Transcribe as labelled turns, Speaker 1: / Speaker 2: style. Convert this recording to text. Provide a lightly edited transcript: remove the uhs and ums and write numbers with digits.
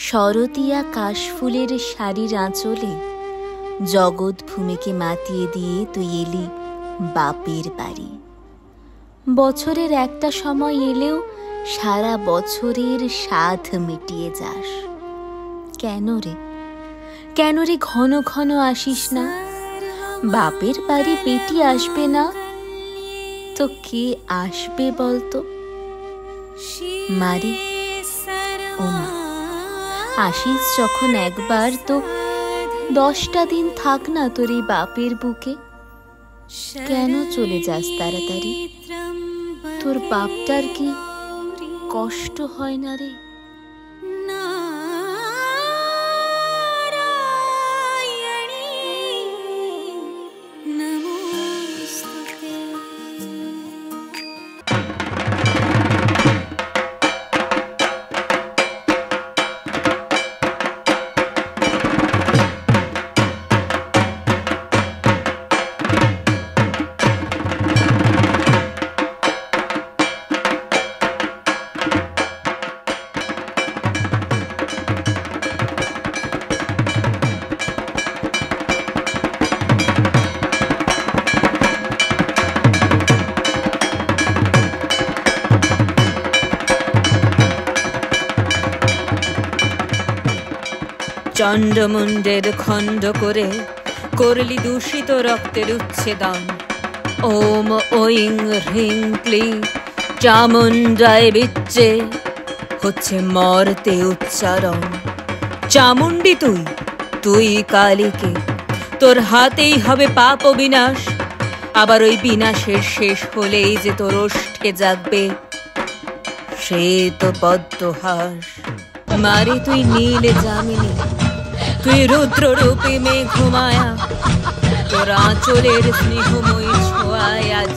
Speaker 1: শরতিয়া কাশফুলের শাড়ির আঁচলে জগৎ ভূমিকে মাতিয়ে দিয়ে তুই এলি বাপের বাড়ি। বছরের একটা সময় এলেও সারা বছরের স্বাদ মিটিয়ে যাস। কেন রে, কেন রে ঘন ঘন আসিস না? বাপের বাড়ি পেটি আসবে না তো কে আসবে বলতো? মারি, ও মা, আসিস যখন একবার তো 10টা দিন থাক না তোর এই বাপের বুকে। কেন চলে যাস তাড়াতাড়ি? তোর বাপটার কি কষ্ট হয় না রে?
Speaker 2: চন্ডমুণ্ডের খণ্ড করে করলি দূষিত রক্তের উচ্ছেদন। ওম ঐং হ্রিং ক্লিং চামুণ্ডায় বিচ্চে হচ্ছে মর্তে উচ্চারণ। চামুণ্ডী তুই, তুই কালীকে, তোর হাতেই হবে পাপ ও বিনাশ। আবার ওই বিনাশের শেষ হলেই যে তোর ওষ্ঠে জাগবে সে তো পদ্মহাস। মারি তুই নীলে যামিনী, তুই রুদ্ররূপী মেঘমায়া, তোর আঁচলের স্নেহময়ী ছোঁয়ায় আজ